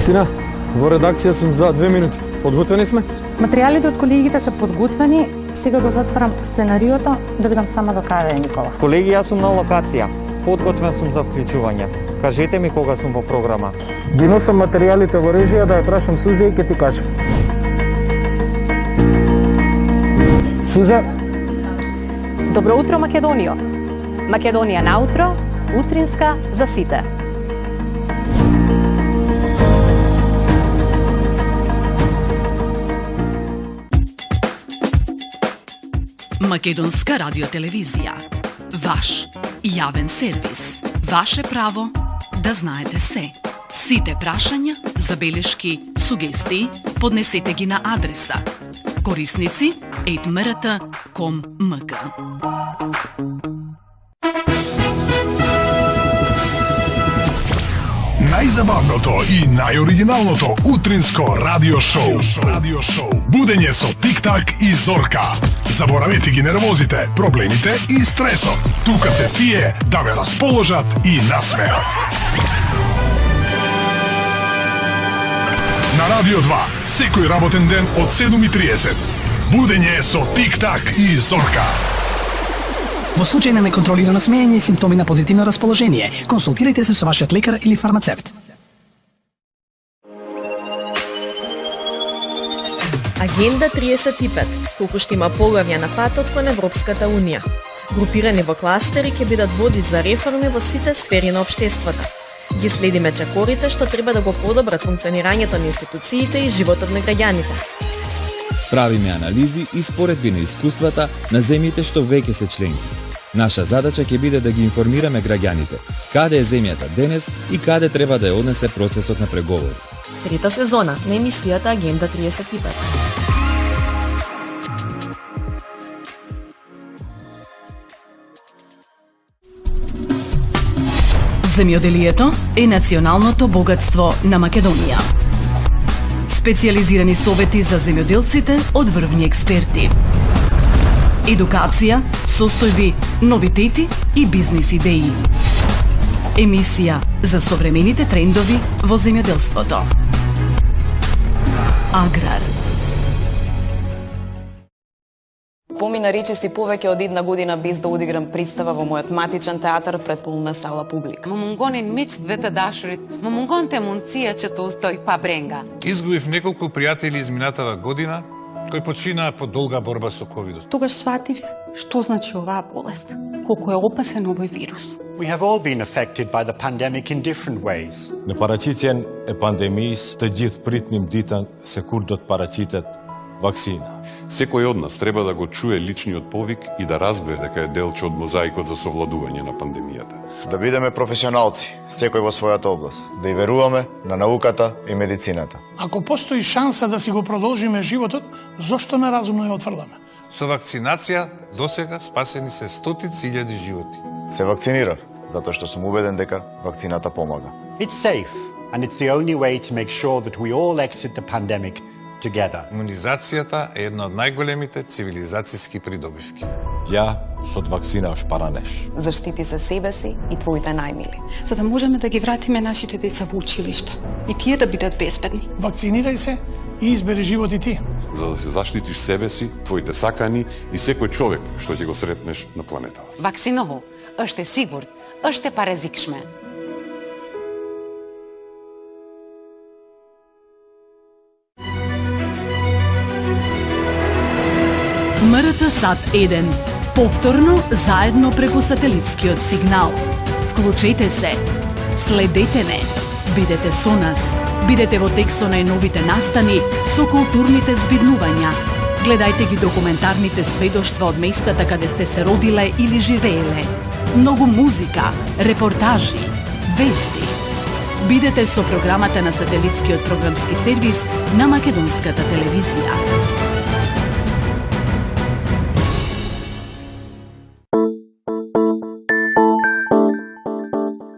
Кристина, во редакција сум за 2 минути. Подготвени сме? Материјалите од колегите се подготвени. Сега го затварам сценариото да видам сама до каде е Никола. Колеги, јас сум на локација. Подготвен сум за вклучување. Кажете ми кога сум во програма. Ги носам материјалите во режија да ја прашам Суза и ќе ти кажа. Суза. Добро утро, Македонијо. Македонија наутро, утринска за сите. Македонска радиотелевизија. Ваш јавен сервис. Ваше право да знаете се. Сите прашања, забелешки, сугестии поднесете ги на адреса korисници@mrt.com.mk. Најзабавното и најоригиналното утринско радио шоу. Будење со Тик-так и Зорка. Заборавете ги нервозите, проблемите и стресот. Тука се тие да ве расположат и насмеат. На Радио 2, секој работен ден од 7:30. Будење со Тик-так и Зорка. Во случај на неконтролирано смеење и симптоми на позитивно расположение, консултирайте се со вашиот лекар или фармацевт. Агенда 35, колку што има поглавја на патот кон Европската Унија. Групирани во кластери ќе бидат водич за реформи во сите сфери на општеството. Ги следиме чекорите што треба да го подобрат функционирањето на институциите и животот на граѓаните. Правиме анализи и споредби на искуствата на земјите што веќе се членки. Наша задача ќе биде да ги информираме граѓаните каде е земјата денес и каде треба да ја однесе процесот на преговори. Трета сезона на емисијата Агенда 35. Земјоделието е националното богатство на Македонија. Специјализирани совети за земјоделците од врвни експерти. Едукација, состојби, новитети и бизнис идеи. Емисија за современите трендови во земјоделството. Аграр. Помина речиси повеќе од една година без да одиграм представа во мојот матичен театар пред полна сала публика. Мамунгонен меч двете дашурит, мамунгонте мунција чето устој па бренга. Изгубив неколку пријатели изминатава година, кои починаа по долга борба со ковидот. Тогаш сватив што значи оваа болест, колку е опасен овој вирус. We have all been affected by the pandemic in different ways. Не парачитен е пандемијс, те ѓит притним дитан се курдот парачитет вакцина. Секој од нас треба да го чуе личниот повик и да разбере дека е делче од мозаикот за совладување на пандемијата. Да бидеме професионалци, секој во својата област, да и веруваме на науката и медицината. Ако постои шанса да си го продолжиме животот, зошто неразумно ја отврдаме? Со вакцинација досега спасени се стотици илјади животи. Се вакцинирав, затоа што сум убеден дека вакцината помага. It's safe and it's the only way to make sure that we all exit the pandemic together. Имунизацијата е една од најголемите цивилизацијски придобивки. Ја со вакцина шпаранеш. Заштити се себе си и твоите најмили. За да можеме да ги вратиме нашите деца во училиште и тие да бидат безбедни. Вакцинирај се и избери живот и ти. За да се заштитиш себе си, твоите сакани и секој човек што ќе го сретнеш на планетава. Вакциново, уште сигурн, уште паразикшме. МРТ Сат 1. Повторно заедно преку сателитскиот сигнал. Вклучете се. Следете не. Бидете со нас. Бидете во тек со најновите настани, со културните збиднувања. Гледајте ги документарните сведоштва од местата каде сте се родиле или живееле. Многу музика, репортажи, вести. Бидете со програмата на сателитскиот програмски сервис на Македонската телевизија.